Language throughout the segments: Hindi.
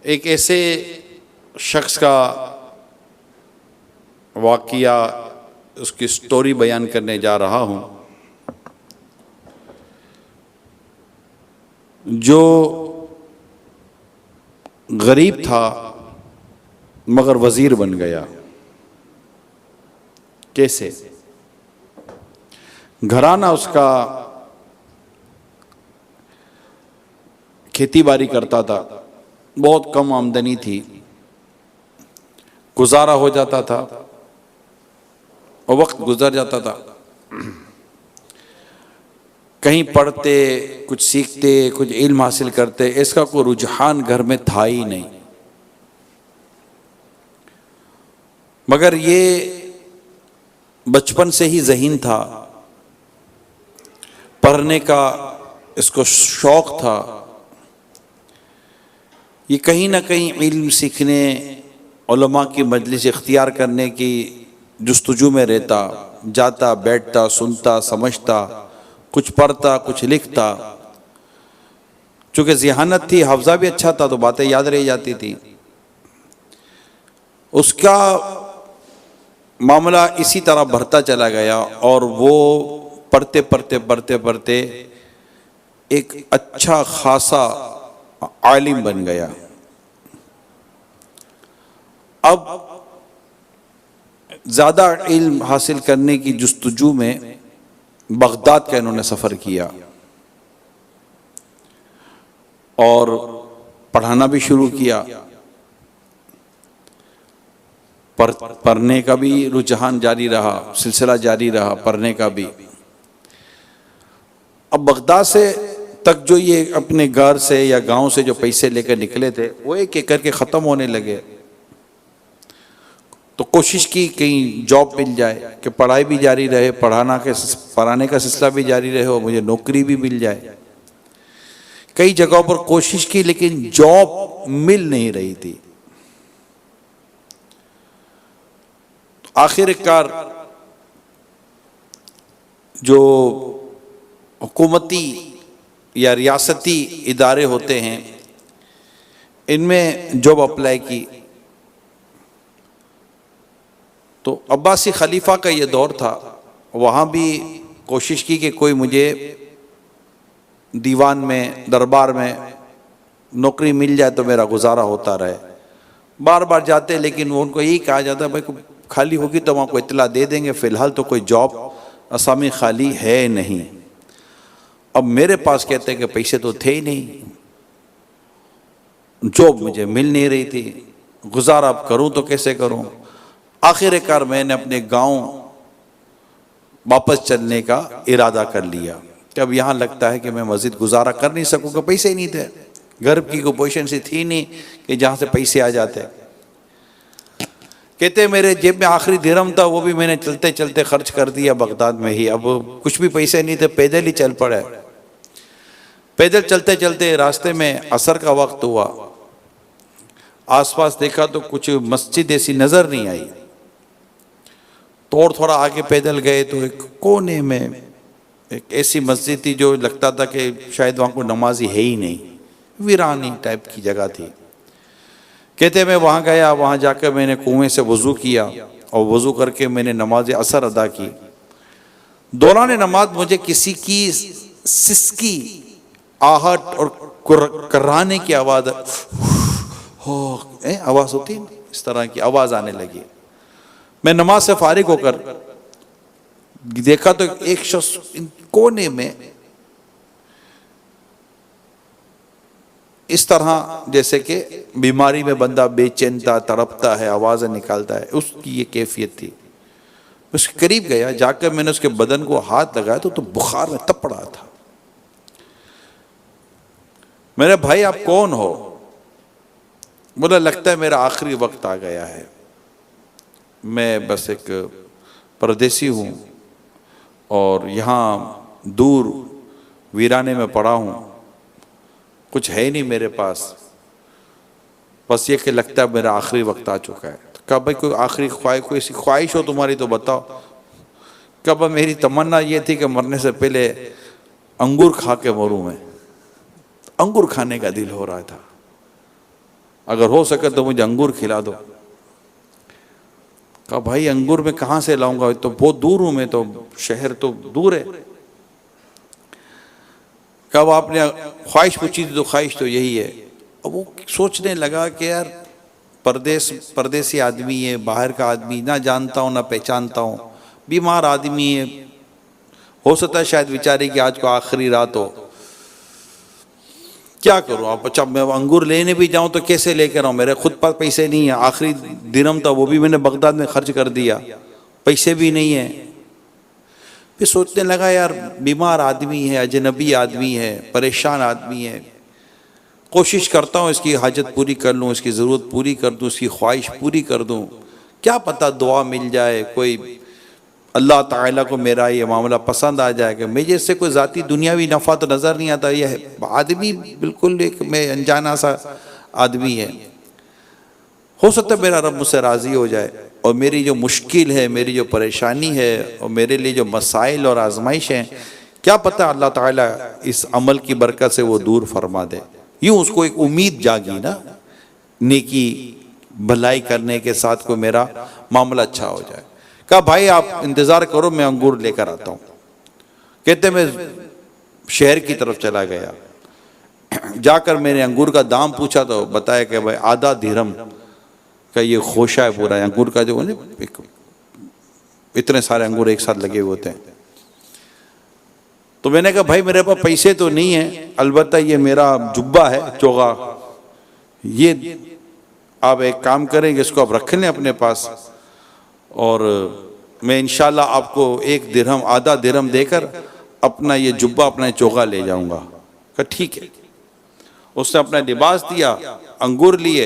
एक ऐसे शख्स का वाक़या, उसकी स्टोरी बयान करने जा रहा हूँ जो गरीब था मगर वज़ीर बन गया। कैसे? घराना उसका खेती बाड़ी करता था, बहुत कम आमदनी थी, गुजारा हो जाता था और वक्त गुजर जाता था। कहीं पढ़ते, कुछ सीखते, कुछ इल्म हासिल करते, इसका कोई रुझान घर में था ही नहीं। मगर ये बचपन से ही ज़हीन था, पढ़ने का इसको शौक़ था। ये कहीं ना कहीं इल्म सीखने, उलमा की मजलिस इख्तियार करने की जुस्तजू में रहता, जाता, बैठता, सुनता, समझता, कुछ पढ़ता, कुछ लिखता। चूँकि ज़हानत थी, हफ्ज़ा भी अच्छा था, तो बातें याद रह जाती थी। उसका मामला इसी तरह बढ़ता चला गया और वो पढ़ते पढ़ते पढ़ते पढ़ते एक अच्छा खासा आलिम बन गया। अब ज़्यादा इल्म हासिल करने की जुस्तजू में बगदाद का इन्होंने सफ़र किया और पढ़ाना भी शुरू किया। पढ़ने का भी रुझान जारी रहा, सिलसिला जारी रहा पढ़ने का भी। अब बगदाद से तक जो ये अपने घर से या गांव से जो पैसे लेकर निकले थे, वो एक एक करके ख़त्म होने लगे। तो कोशिश की कहीं जॉब मिल जाए कि पढ़ाई भी जारी रहे, पढ़ाने का सिलसिला भी जारी रहे और मुझे नौकरी भी मिल जाए। कई जगहों पर कोशिश की लेकिन जॉब मिल नहीं रही थी। आखिरकार जो हुकूमती या रियासती इदारे होते हैं, इनमें जॉब अप्लाई की तो अब्बासी खलीफा का ये दौर था। वहाँ भी कोशिश की कि कोई मुझे दीवान में, दरबार में नौकरी मिल जाए तो मेरा गुजारा होता रहे। बार बार जाते लेकिन वो उनको यही कहा जाता भाई खाली होगी तो वहाँ को इत्तला दे देंगे, फ़िलहाल तो कोई जॉब असामी खाली है नहीं। अब मेरे पास कहते हैं कि पैसे तो थे ही नहीं, जॉब मुझे मिल नहीं रही थी, गुजारा अब करूँ तो कैसे करूँ। आखिरकार मैंने अपने गांव वापस चलने का इरादा कर लिया कि अब यहाँ लगता है कि मैं मज़ीद गुजारा कर नहीं सकूँगा, पैसे ही नहीं थे, घर की कोई पोजीशन सी थी नहीं कि जहाँ से पैसे आ जाते। कहते मेरे जेब में आखिरी दिरहम था, वो भी मैंने चलते चलते खर्च कर दिया बगदाद में ही। अब कुछ भी पैसे नहीं थे, पैदल ही चल पड़े। पैदल चलते चलते रास्ते में असर का वक्त हुआ, आसपास देखा तो कुछ मस्जिद ऐसी नज़र नहीं आई। तो और थोड़ा आगे पैदल गए तो एक कोने में एक ऐसी मस्जिद थी जो लगता था कि शायद वहाँ को नमाजी है ही नहीं, वीरानी टाइप की जगह थी। कहते मैं वहाँ गया, वहाँ जाकर मैंने कुएं से वज़ू किया और वज़ू करके मैंने नमाज असर अदा की। दौरान नमाज मुझे किसी की सिसकी आहट और कर्राने की आवाज़ आवाज़ होती है, इस तरह की आवाज़ आने लगी। मैं नमाज से फारिग होकर देखा तो एक शख्स कोने में इस तरह जैसे कि बीमारी में बंदा बेचैन था, तड़पता है, आवाज़ें निकालता है, उसकी ये कैफियत थी। उसके करीब गया, जाकर मैंने उसके बदन को हाथ लगाया तो बुखार में तप पड़ा था। मेरे भाई आप कौन हो? बोला लगता है मेरा आखिरी वक्त आ गया है, मैं बस एक परदेसी हूँ और यहाँ दूर वीराने में पड़ा हूँ, कुछ है नहीं मेरे पास, बस ये कि लगता है मेरा आखिरी वक्त आ चुका है। तो कहा भाई कोई आखिरी कोई ऐसी ख्वाहिश हो तुम्हारी तो बताओ। कब मेरी तमन्ना ये थी कि मरने से पहले अंगूर खा के मरूं मैं। अंगूर खाने का दिल हो रहा था। अगर हो सके तो मुझे अंगूर खिला दो। कहा भाई अंगूर मैं कहाँ से लाऊंगा, तो बहुत दूर हूं मैं, तो शहर तो दूर है। कब आपने ख्वाहिश पूछी थी तो ख्वाहिश तो यही है। अब वो सोचने लगा कि यार परदेसी आदमी है, बाहर का आदमी, ना जानता हूँ ना पहचानता हूँ, बीमार आदमी है, हो सकता है शायद बेचारे की आज को आखिरी रात हो, क्या करूँ। आप अच्छा मैं अंगूर लेने भी जाऊँ तो कैसे लेकर आऊँ, मेरे खुद पास पैसे नहीं है, आखिरी दिरहम था वो भी मैंने बगदाद में खर्च कर दिया, पैसे भी नहीं है। फिर सोचने लगा यार बीमार आदमी है, अजनबी आदमी है, परेशान आदमी है, कोशिश करता हूँ इसकी हाजत पूरी कर लूँ, इसकी ज़रूरत पूरी कर दूँ, इसकी ख्वाहिश पूरी कर दूँ, क्या पता दुआ मिल जाए, कोई अल्लाह ताला को मेरा ये मामला पसंद आ जाएगा। मुझे इससे कोई ज़ाती दुनियावी नफ़ा तो नज़र नहीं आता, यह आदमी बिल्कुल एक मैं अनजाना सा आदमी है, हो सकता है मेरा रब मुझसे राज़ी हो जाए और मेरी जो मुश्किल है, मेरी जो परेशानी है और मेरे लिए जो मसाइल और आजमाइश हैं, क्या पता अल्लाह ताला इस अमल की बरकत से वो दूर फरमा दे। यूँ उसको एक उम्मीद जागी ना, नेकी भलाई करने के साथ कोई मेरा मामला अच्छा हो जाए। कहा भाई आप इंतज़ार करो मैं अंगूर लेकर आता हूँ। कहते मैं शहर की तरफ चला गया, जाकर मैंने अंगूर का दाम पूछा तो बताया कि भाई आधा दिरहम का ये खोशा है पूरा अंगूर का, जो इतने सारे अंगूर एक साथ लगे हुए होते हैं। तो मैंने कहा भाई मेरे पास पैसे तो नहीं है, अलबत्ता ये मेरा जुब्बा है चोगा, ये आप एक काम करेंगे इसको आप रख लें अपने पास और मैं इंशाल्लाह आपको एक दिरहम आधा दिरहम देकर अपना ये जुब्बा अपना चोगा ले जाऊंगा। कहा ठीक है। उसने अपना लिबास दिया, अंगूर लिए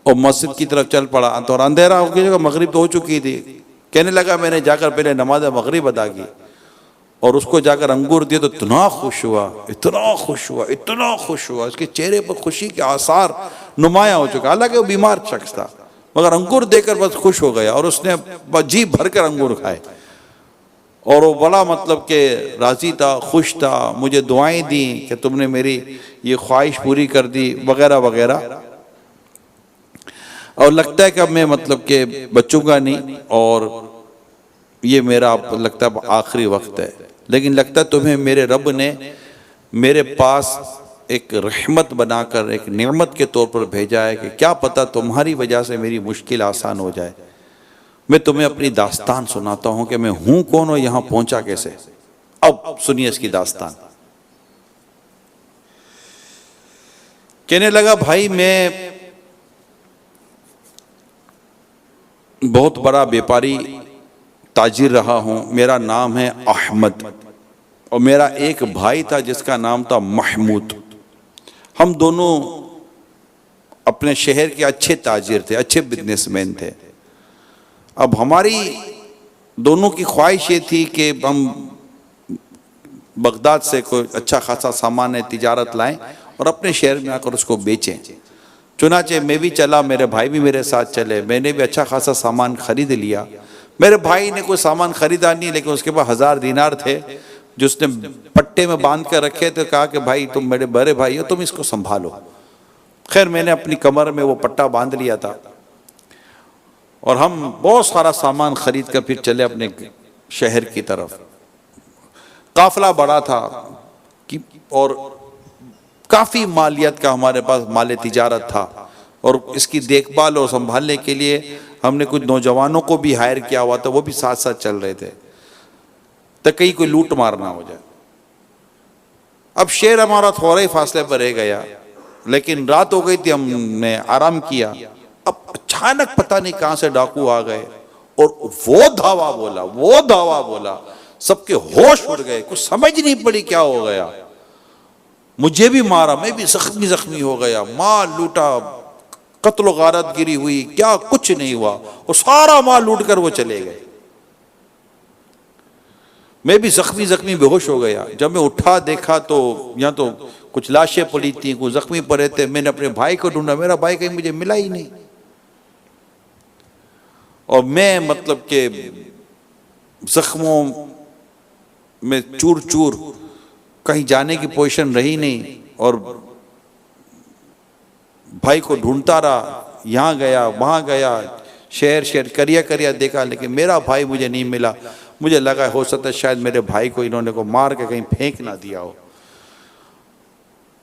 और मस्जिद की तरफ चल पड़ा। तो अंधेरा हो गया, मगरिब तो हो चुकी थी। कहने लगा मैंने जाकर पहले नमाज मगरिब अदा की और उसको जाकर अंगूर दिए तो इतना खुश हुआ, इतना खुश हुआ, इतना खुश हुआ, उसके चेहरे पर खुशी के आसार नुमाया हो चुका। हालांकि वो बीमार शख्स था मगर अंगूर देकर बस खुश हो गया और उसने जी भरकर अंगूर खाए और वो बड़ा मतलब के राजी था, खुश था, मुझे दुआएं दी कि तुमने मेरी ये ख्वाहिश पूरी कर दी वगैरह वगैरह। और लगता है कि अब मैं मतलब के बचूंगा नहीं और ये मेरा लगता है आखिरी वक्त है, लेकिन लगता है तुम्हें मेरे रब ने मेरे पास एक रहमत बनाकर एक नेमत के तौर पर भेजा है कि क्या पता तुम्हारी वजह से मेरी मुश्किल आसान हो जाए। मैं तुम्हें अपनी दास्तान सुनाता हूं कि मैं हूं कौन और यहां पहुंचा कैसे। अब सुनिए इसकी दास्तान। कहने लगा भाई मैं बहुत बड़ा व्यापारी ताजिर रहा हूं, मेरा नाम है अहमद और मेरा एक भाई था जिसका नाम था महमूद। हम दोनों अपने शहर के अच्छे ताजिर थे, अच्छे बिजनेसमैन थे। अब हमारी दोनों की ख्वाहिश ये थी कि हम बगदाद से कोई अच्छा खासा सामान है तिजारत लाएं और अपने शहर में आकर उसको बेचें। चुनाचे मैं भी चला, मेरे भाई भी मेरे साथ चले, मैंने भी अच्छा खासा सामान खरीद लिया। मेरे भाई ने कोई सामान खरीदा नहीं लेकिन उसके पास 1000 दीनार थे जो उसने पट्टे में बांध कर रखे थे। कहा कि भाई तुम मेरे बड़े भाई हो, तुम इसको संभालो। खैर मैंने अपनी कमर में वो पट्टा बांध लिया था और हम बहुत सारा सामान खरीद कर फिर चले अपने शहर की तरफ। काफिला बड़ा था कि और काफ़ी मालियत का हमारे पास माल तिजारत था और इसकी देखभाल और संभालने के लिए हमने कुछ नौजवानों को भी हायर किया हुआ था, वो भी साथ साथ चल रहे थे तो कहीं कोई लूट मार ना हो जाए। अब शहर हमारा थोड़ा ही फासले पर रह गया लेकिन रात हो गई थी, हमने आराम किया। अब अचानक पता नहीं कहां से डाकू आ गए और वो धावा बोला, सबके होश उड़ गए, कुछ समझ नहीं पड़ी क्या हो गया। मुझे भी मारा, मैं भी जख्मी हो गया, माल लूटा, कत्ल गारत गिरी हुई, क्या कुछ नहीं हुआ और सारा माल लूट कर वो चले गए। मैं भी जख्मी बेहोश हो गया। जब मैं उठा देखा तो यहाँ तो कुछ लाशें पड़ी थी, कुछ जख्मी पड़े थे। मैंने अपने भाई को ढूंढा, मेरा भाई कहीं मुझे मिला ही नहीं और मैं मतलब के जख्मों में चूर चूर, कहीं जाने की पोजीशन रही नहीं और भाई को ढूंढता रहा, यहाँ गया वहाँ गया, शहर शहर करिया करिया देखा, लेकिन मेरा भाई मुझे नहीं मिला। मुझे लगा हो सकता है शायद मेरे भाई को इन्होंने को मार के कहीं फेंक ना दिया हो।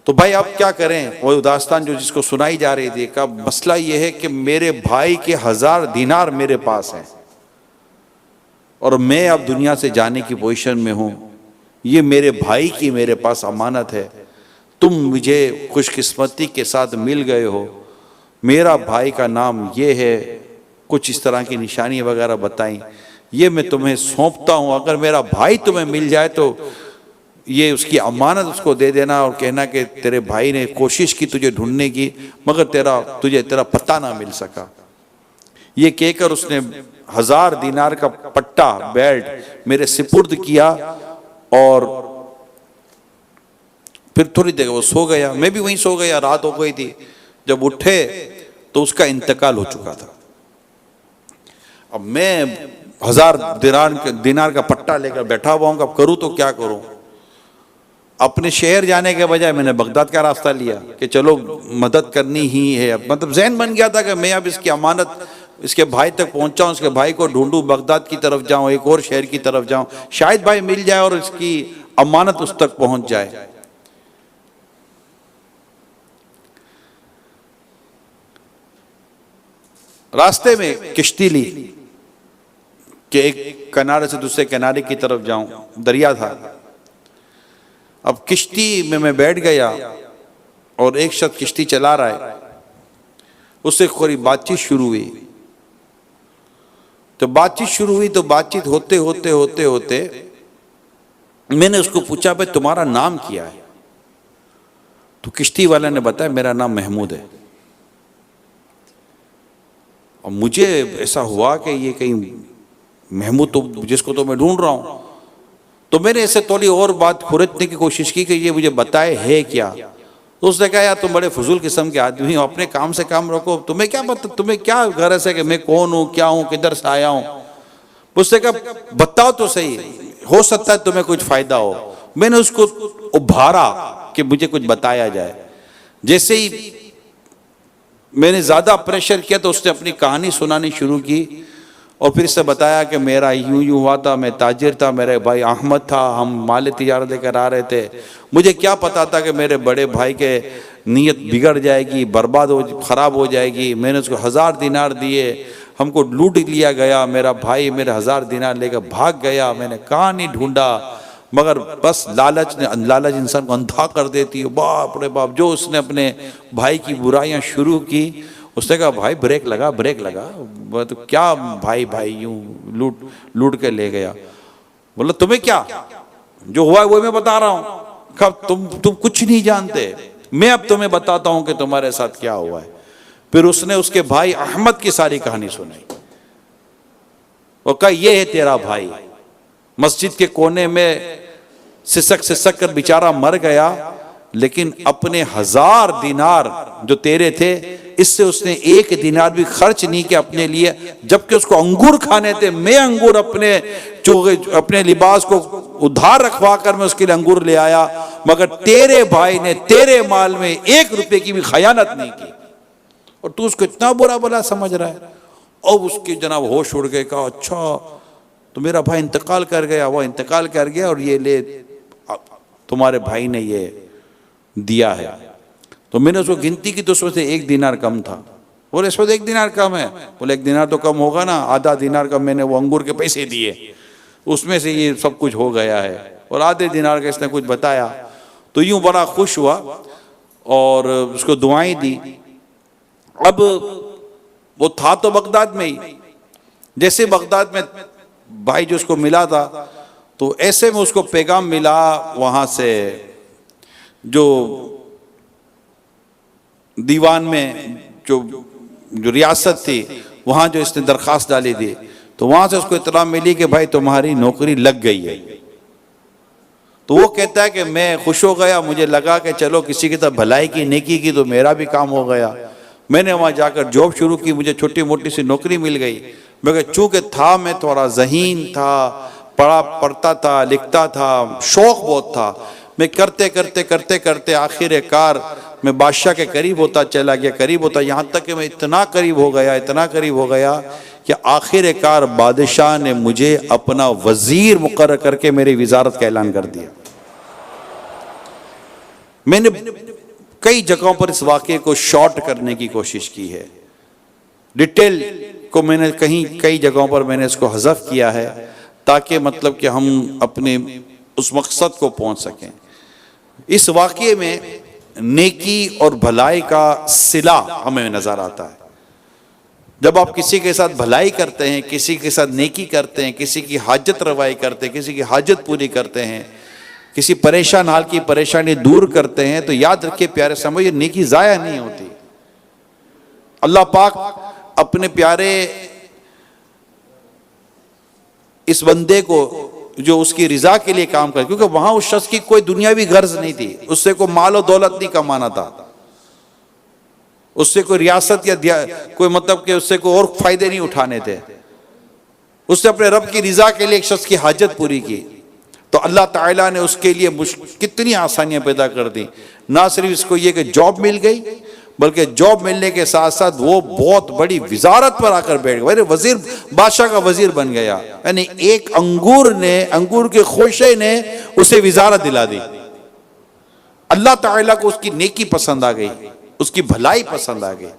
तो भाई आप क्या करें, वो दास्तान जो जिसको सुनाई जा रही थी, का मसला ये है कि मेरे भाई के 1000 दिनार मेरे पास हैं और मैं अब दुनिया से जाने की पोजीशन में हूं। ये मेरे भाई की मेरे पास अमानत है, तुम मुझे खुशकिस्मती के साथ मिल गए हो, मेरा भाई का नाम ये है, कुछ इस तरह की निशानी वगैरह बताई, ये मैं तुम्हें सौंपता हूं। अगर मेरा भाई तुम्हें मिल जाए तो ये उसकी अमानत उसको दे देना और कहना कि तेरे भाई ने कोशिश की तुझे ढूंढने की, मगर तुझे तेरा पता ना मिल सका। ये कहकर उसने 1000 दिनार का पट्टा बेल्ट मेरे सिपुर्द किया और फिर थोड़ी देर वो सो गया, मैं भी वहीं सो गया, रात हो गई थी। जब उठे तो उसका इंतकाल हो चुका था। अब मैं 1000 दिनार का पट्टा लेकर बैठा हुआ हूं, अब करूं तो क्या करूं। अपने शहर जाने के बजाय मैंने बगदाद का रास्ता लिया कि चलो मदद करनी ही है। अब मतलब ज़हन बन गया था कि मैं अब इसकी अमानत इसके भाई तक पहुंचाऊं, इसके भाई को ढूंढूं, बगदाद की तरफ जाऊं, एक और शहर की तरफ जाऊं, शायद भाई मिल जाए और इसकी अमानत उस तक पहुंच जाए। रास्ते में किश्ती ली कि एक किनारे से दूसरे किनारे की तरफ जाऊं, दरिया था। अब किश्ती में मैं बैठ गया और एक शख्स किश्ती चला रहा है, उससे थोड़ी बातचीत शुरू हुई। तो बातचीत शुरू हुई तो बातचीत होते होते होते होते मैंने उसको पूछा, भाई तुम्हारा नाम क्या है? तो किश्ती वाले ने बताया मेरा नाम महमूद है। और मुझे ऐसा हुआ कि ये कहीं महमूद तो जिसको तो मैं ढूंढ रहा हूं, तो मैंने ऐसे थोड़ी और बात खुरचने की कोशिश की कि ये मुझे बताए है क्या। तो उसने कहा यार तुम बड़े फजूल किस्म के आदमी हो, अपने काम से काम रखो, तुम्हें क्या पता, तुम्हें क्या गरज है कि मैं कौन हूं, क्या हूं, किधर से आया हूं। उसने कहा बताओ तो सही, हो सकता है तुम्हें कुछ फायदा हो। मैंने उसको उभारा कि मुझे कुछ बताया जाए। जैसे ही मैंने ज्यादा प्रेशर किया तो उसने अपनी कहानी सुनानी शुरू की और फिर से बताया कि मेरा यूं यूं हुआ था, मैं ताजिर था, मेरे भाई अहमद था, हम माल तिजारत लेकर आ रहे थे। मुझे क्या पता था कि मेरे बड़े भाई के नीयत बिगड़ जाएगी, बर्बाद हो, खराब हो जाएगी। मैंने उसको 1000 दिनार दिए, हमको लूट लिया गया, मेरा भाई मेरे 1000 दिनार लेकर भाग गया। मैंने कहाँ नहीं ढूंढा, मगर बस लालच इंसान को अंधा कर देती है। बाप रे बाप, जो उसने अपने भाई की बुराइयां शुरू की, उसने कहा भाई ब्रेक लगा, ब्रेक लगा। तो क्या भाई यूं लूट के ले गया। बोला तुम्हें क्या, जो हुआ है वो मैं बता रहा हूं। कब तुम कुछ नहीं जानते, मैं अब तुम्हें बताता हूं कि तुम्हारे साथ क्या हुआ है। फिर उसने उसके भाई अहमद की सारी कहानी सुनाई और कहा ये है तेरा भाई, मस्जिद के कोने में सिसक कर बेचारा मर गया, लेकिन अपने 1000 दिनार जो तेरे थे, इससे उसने 1 दिनार भी खर्च नहीं किया अपने लिए, जबकि उसको अंगूर खाने थे। मैं अंगूर अपने लिबास को उधार रखवा कर मैं उसके लिए अंगूर ले आया, मगर तेरे भाई ने तेरे माल में 1 रुपए की भी खयानत नहीं की और तू उसको इतना बुरा भला समझ रहा है। और उसके जनाब होश उड़ गए, कहा अच्छा तो मेरा भाई इंतकाल कर गया, वो इंतकाल कर गया और ये ले तुम्हारे भाई ने ये दिया है। तो मैंने उसको गिनती की तो उसमें से 1 दिनार कम था। बोले इसमें 1 दिनार कम है? बोले 1 दिनार तो कम होगा ना, आधा दिनार का मैंने वो अंगूर के पैसे दिए, उसमें से ये सब कुछ हो गया है। और आधे दिनार का इसने कुछ बताया। तो यूं बड़ा खुश हुआ और उसको दुआएं दी। अब वो था तो बगदाद में ही, जैसे बगदाद में भाई जो उसको मिला था, तो ऐसे में उसको पैगाम मिला वहां से, जो दीवान में जो रियासत थी वहां जो इसने दरखास्त डाली थी, तो वहां से उसको इत्तला मिली कि भाई तुम्हारी नौकरी लग गई है। तो वो कहता है कि मैं खुश हो गया, मुझे लगा कि चलो किसी की तरफ भलाई की नेकी की तो मेरा भी काम हो गया। मैंने वहां जाकर जॉब शुरू की, मुझे छोटी मोटी सी नौकरी मिल गई। मगर चूंकि था मैं थोड़ा ज़हीन था, पढ़ता था, लिखता था, शौक बहुत था, मैं करते करते करते करते आखिरकार मैं बादशाह के करीब होता चला गया, करीब होता, यहाँ तक कि मैं इतना करीब हो गया, इतना करीब हो गया कि आखिरकार बादशाह ने मुझे अपना वजीर मुकर्रर करके मेरी वजारत का ऐलान कर दिया। मैंने कई जगहों पर इस वाक़े को शॉर्ट करने की कोशिश की है, डिटेल को मैंने कई जगहों पर मैंने इसको हज़फ किया है ताकि मतलब कि हम अपने उस मकसद को पहुंच सकें। इस वाक़े में नेकी और भलाई का सिला हमें नज़र आता है। जब आप किसी के साथ भलाई करते हैं, किसी के साथ नेकी करते हैं, किसी की हाजत रवाई करते हैं, किसी की हाजत पूरी करते हैं, किसी परेशान हाल की परेशानी दूर करते हैं, तो याद रखिए प्यारे समझ, ये नेकी ज़ाया नहीं होती। अल्लाह पाक अपने प्यारे इस बंदे को जो उसकी रिजा के लिए काम करे, क्योंकि वहां उस शख्स की कोई दुनियावी गर्ज नहीं थी, उससे कोई माल और दौलत नहीं कमाना था, उससे कोई रियासत या कोई मतलब कि उससे कोई और फायदे नहीं उठाने थे, उसने अपने रब की रिजा के लिए एक शख्स की हाजत पूरी की। तो अल्लाह ताला ने उसके लिए कितनी आसानियां पैदा कर दी। ना सिर्फ इसको ये कि जॉब मिल गई, बल्कि जॉब मिलने के साथ साथ वो बहुत बड़ी वजारत पर आकर बैठ गया, वजीर, बादशाह का वजीर बन गया। यानी एक अंगूर के खोशे ने उसे वजारत दिला दी। अल्लाह ताला को उसकी नेकी पसंद आ गई, उसकी भलाई पसंद आ गई।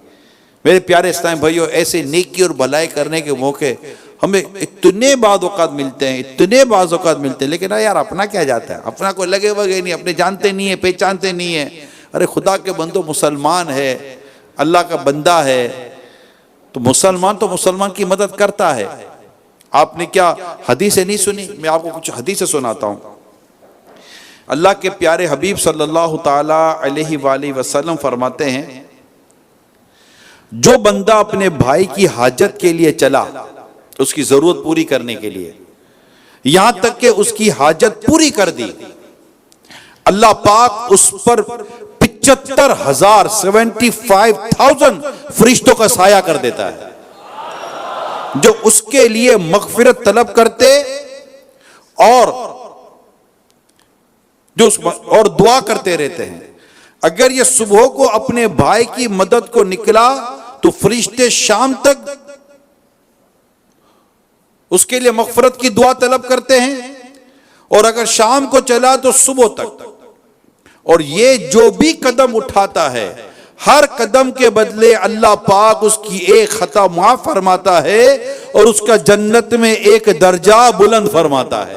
मेरे प्यारे इस्लामी भाइयों, ऐसे नेकी और भलाई करने के मौके हमें इतने बाद औकात मिलते हैं, इतने बाद औकात मिलते हैं, लेकिन यार अपना क्या जाता है, अपना कोई लगे वगे नहीं, अपने जानते नहीं है, पहचानते नहीं है। अरे खुदा के बंदो, मुसलमान है, अल्लाह का बंदा है, तो मुसलमान की मदद करता है। आपने क्या हदीसें नहीं सुनी? मैं आपको कुछ हदीसें सुनाता हूँ। अल्लाह के प्यारे हबीब सल्लल्लाहु ताला अलैहि वसल्लम फरमाते हैं, जो बंदा अपने भाई की हाजत के लिए चला, उसकी जरूरत पूरी करने के लिए, यहां तक कि उसकी हाजत पूरी कर दी, अल्लाह पाक उस पर 75,000 फरिश्तों का साया कर देता है, जो उसके लिए मगफिरत तलब करते और दुआ करते रहते हैं। अगर ये सुबह को अपने भाई की मदद को निकला तो फरिश्ते शाम तक उसके लिए मगफिरत की दुआ तलब करते हैं, और अगर शाम को चला तो सुबह तक। और ये जो भी कदम उठाता है, हर कदम के बदले अल्लाह पाक उसकी एक खता माफ फरमाता है और उसका जन्नत में एक दर्जा बुलंद फरमाता है।